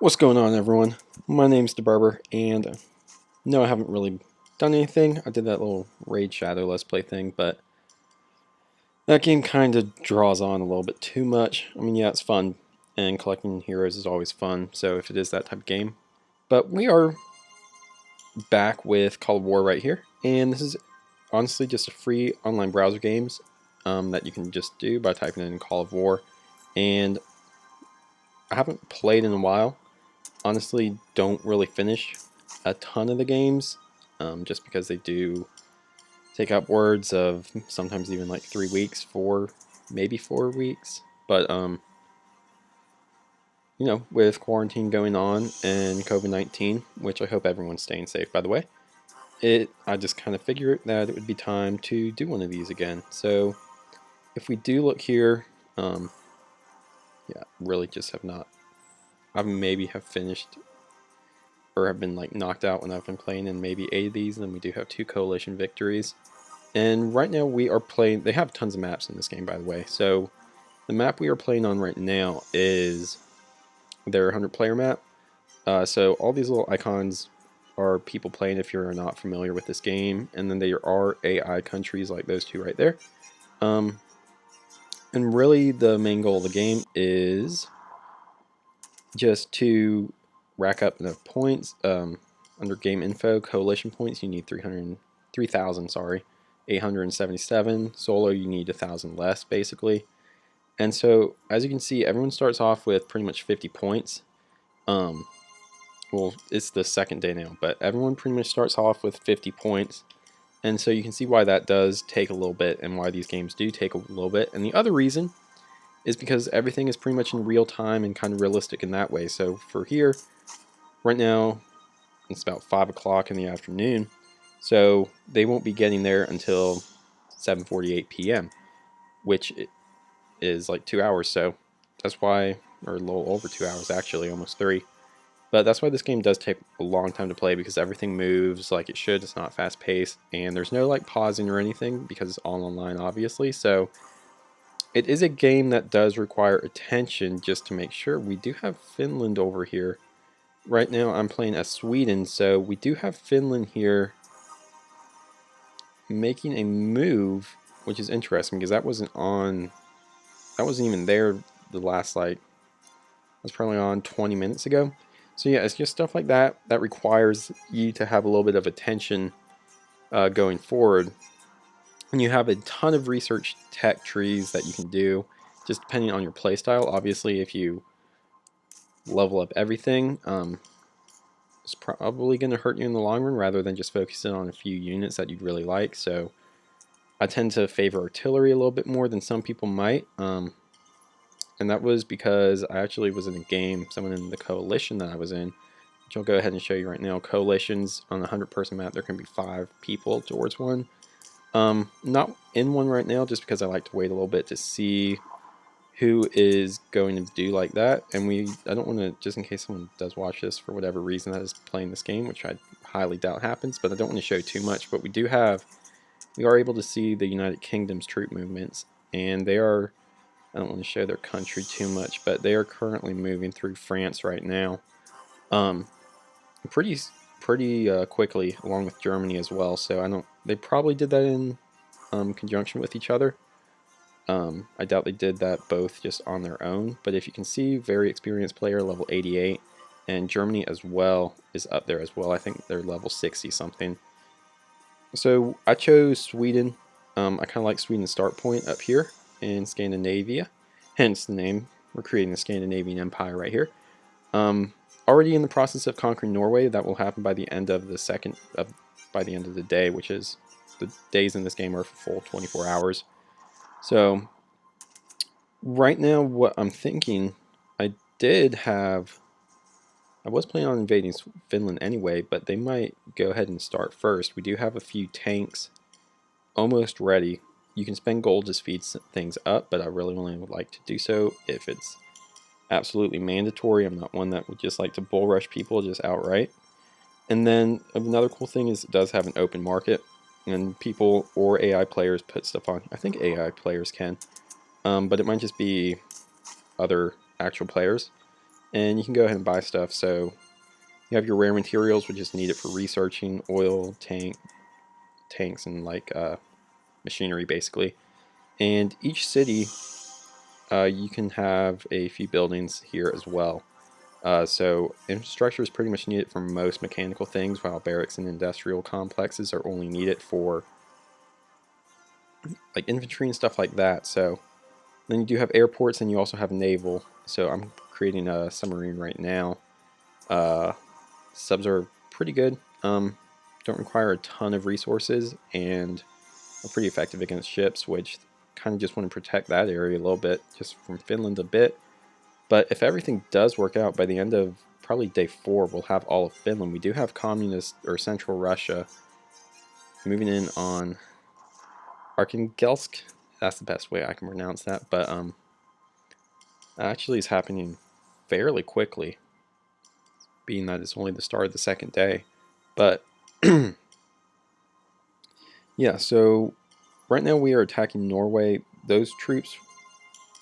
What's going on, everyone? My name's DeBarber, and no, I haven't really done anything. I did that little Raid Shadow Let's Play thing, but that game kind of draws on a little bit too much. I mean, yeah, it's fun, and collecting heroes is always fun, so if it is that type of game. But we are back with Call of War right here, and this is honestly just a free online browser games that you can just do by typing in Call of War, and I haven't played in a while. Honestly, don't really finish a ton of the games, just because they do take upwards of sometimes even like 3 weeks, maybe 4 weeks. But with quarantine going on and COVID-19, which I hope everyone's staying safe, by the way, I just kind of figured that it would be time to do one of these again. So if we do look here, yeah, really just have not. I maybe have finished or have been like knocked out when I've been playing in maybe 8 of these, and then we do have 2 coalition victories. And right now we are playing, they have tons of maps in this game, by the way. So the map we are playing on right now is their 100-player map. So all these little icons are people playing if you're not familiar with this game, and then there are AI countries like those 2 right there. And really the main goal of the game is just to rack up enough points. Under game info, coalition points, you need 3,000, 877. Solo, you need 1,000 less, basically. And so, as you can see, everyone starts off with pretty much 50 points. Well, it's the second day now, but everyone pretty much starts off with 50 points. And so you can see why that does take a little bit and why these games do take a little bit. And the other reason is because everything is pretty much in real time and kind of realistic in that way. So for here, right now, it's about 5 o'clock in the afternoon, so they won't be getting there until 7:48 p.m., which is like 2 hours. So that's why, or a little over 2 hours actually, almost 3. But that's why this game does take a long time to play, because everything moves like it should. It's not fast paced, and there's no like pausing or anything because it's all online, obviously. So it is a game that does require attention just to make sure. We do have Finland over here. Right now I'm playing as Sweden, so we do have Finland here making a move, which is interesting because that wasn't even there the last, like, it was probably on 20 minutes ago. So yeah, it's just stuff like that that requires you to have a little bit of attention going forward. And you have a ton of research tech trees that you can do, just depending on your playstyle. Obviously, if you level up everything, it's probably going to hurt you in the long run rather than just focusing on a few units that you'd really like. So I tend to favor artillery a little bit more than some people might. And that was because I actually was in a game, someone in the coalition that I was in, which I'll go ahead and show you right now. Coalitions on a 100-person map, there can be 5 people towards one. Not in one right now, just because I like to wait a little bit to see who is going to do like that. And I don't want to, just in case someone does watch this for whatever reason that is playing this game, which I highly doubt happens, but I don't want to show too much. But we are able to see the United Kingdom's troop movements, and they are, I don't want to show their country too much, but they are currently moving through France right now, pretty quickly, along with Germany as well. So they probably did that in conjunction with each other. I doubt they did that both just on their own, but if you can see, very experienced player, level 88, and Germany as well is up there as well. I think they're level 60 something. So I chose Sweden. I kind of like Sweden's start point up here in Scandinavia, hence the name. We're creating the Scandinavian Empire right here. Already in the process of conquering Norway. That will happen by the end of the day, which is, the days in this game are for full 24 hours. So right now what I'm thinking, I was planning on invading Finland anyway, but they might go ahead and start first. We do have a few tanks almost ready. You can spend gold to speed things up, but I really only would like to do so if it's absolutely mandatory. I'm not one that would just like to bull rush people just outright. And then another cool thing is it does have an open market, and people or AI players put stuff on. I think AI players can, but it might just be other actual players. and you can go ahead and buy stuff. So you have your rare materials, which is needed for researching, oil, tanks, and like machinery basically. And each city, you can have a few buildings here as well. So infrastructure is pretty much needed for most mechanical things, while barracks and industrial complexes are only needed for like infantry and stuff like that. So then you do have airports, and you also have naval. So I'm creating a submarine right now. Subs are pretty good. Don't require a ton of resources and are pretty effective against ships, which kind of just want to protect that area a little bit, just from Finland a bit. But if everything does work out, by the end of probably day 4, we'll have all of Finland. We do have communist or Central Russia moving in on Arkhangelsk. That's the best way I can pronounce that. But actually is happening fairly quickly, being that it's only the start of the second day. But yeah, so right now we are attacking Norway. Those troops,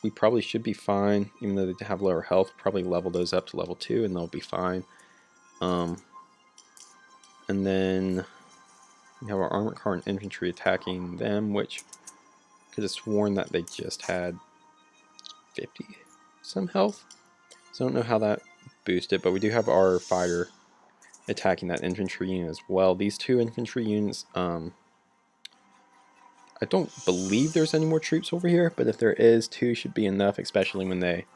we probably should be fine, even though they have lower health. Probably level those up to level 2 and they'll be fine. And then we have our armored car and infantry attacking them, which I could have sworn that they just had 50 some health. So I don't know how that boosted, but we do have our fighter attacking that infantry unit as well. These two infantry units, I don't believe there's any more troops over here, but if there is, 2 should be enough, especially when they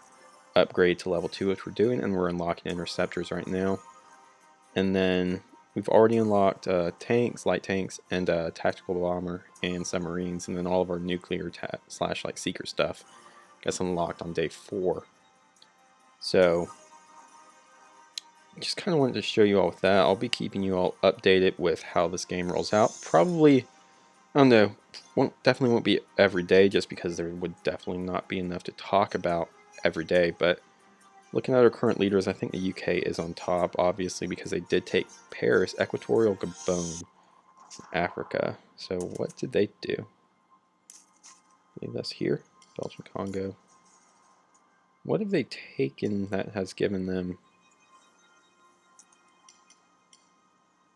upgrade to level 2, which we're doing, and we're unlocking interceptors right now. And then we've already unlocked tanks, light tanks, and tactical bomber and submarines, and then all of our nuclear slash like seeker stuff gets unlocked on day 4. So just kind of wanted to show you all with that. I'll be keeping you all updated with how this game rolls out. Probably, I don't know, definitely won't be every day, just because there would definitely not be enough to talk about every day. But looking at our current leaders, I think the UK is on top, obviously, because they did take Paris, Equatorial Gabon, Africa. So what did they do? Leave us here, Belgium, Congo. What have they taken that has given them?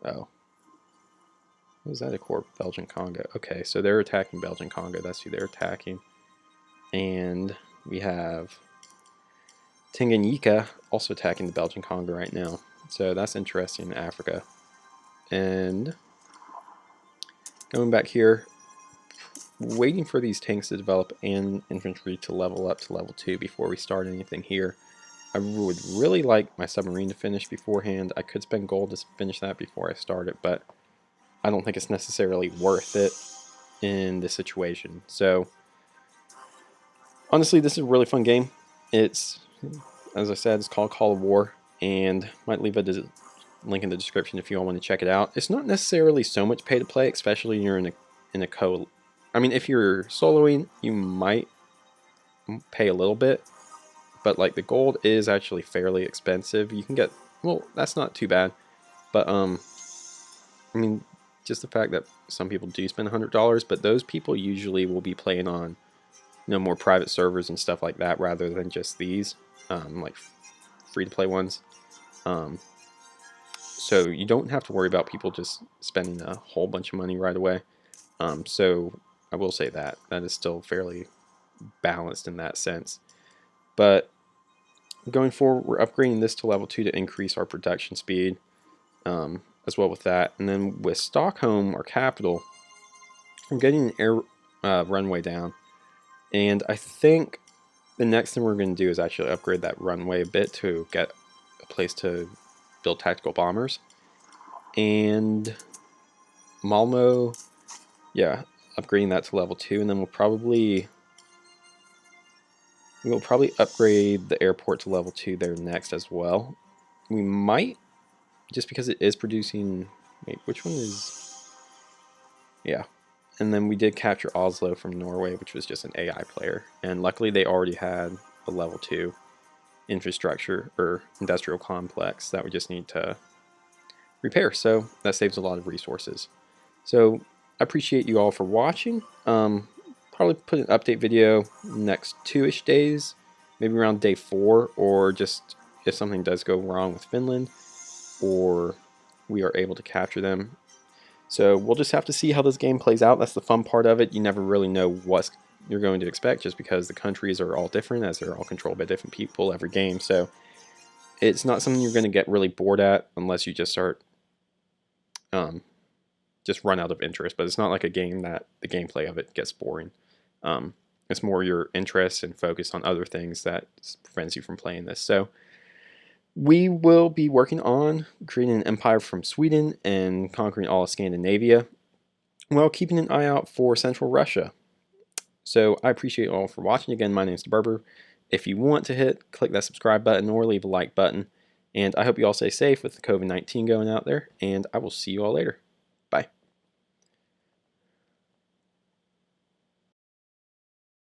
Oh. What was that, a corp? Belgian Congo. Okay, so they're attacking Belgian Congo. That's who they're attacking. And we have Tanganyika also attacking the Belgian Congo right now. So that's interesting in Africa. And going back here, waiting for these tanks to develop and infantry to level up to level 2 before we start anything here. I would really like my submarine to finish beforehand. I could spend gold to finish that before I start it, but I don't think it's necessarily worth it in this situation. So honestly, this is a really fun game. It's, as I said, it's called Call of War, and might leave a link in the description if you all want to check it out. It's not necessarily so much pay to play, especially when you're in a co. I mean, if you're soloing, you might pay a little bit, but like the gold is actually fairly expensive. You can get, well, that's not too bad, but I mean, just the fact that some people do spend $100, but those people usually will be playing on, you know, more private servers and stuff like that, rather than just these like free-to-play ones. So you don't have to worry about people just spending a whole bunch of money right away. So I will say that is still fairly balanced in that sense. But going forward, we're upgrading this to level 2 to increase our production speed as well with that. And then with Stockholm, our capital, I'm getting an air runway down. And I think the next thing we're going to do is actually upgrade that runway a bit to get a place to build tactical bombers. And Malmo, yeah, upgrading that to level 2, and then we'll probably upgrade the airport to level 2 there next as well. We might, just because it is producing, wait, which one is, yeah. And then we did capture Oslo from Norway, which was just an AI player, and luckily they already had a level 2 infrastructure or industrial complex that we just need to repair, so that saves a lot of resources. So I appreciate you all for watching. Probably put an update video next 2-ish days, maybe around day 4, or just if something does go wrong with Finland, or we are able to capture them. So we'll just have to see how this game plays out. That's the fun part of it. You never really know what you're going to expect, just because the countries are all different, as they're all controlled by different people every game. So it's not something you're going to get really bored at unless you just start just run out of interest. But it's not like a game that the gameplay of it gets boring. It's more your interest and focus on other things that prevents you from playing this. So we will be working on creating an empire from Sweden and conquering all of Scandinavia, while keeping an eye out for Central Russia. So I appreciate you all for watching. Again, my name is DeBurber. If you want to click that subscribe button or leave a like button. And I hope you all stay safe with the COVID-19 going out there, and I will see you all later.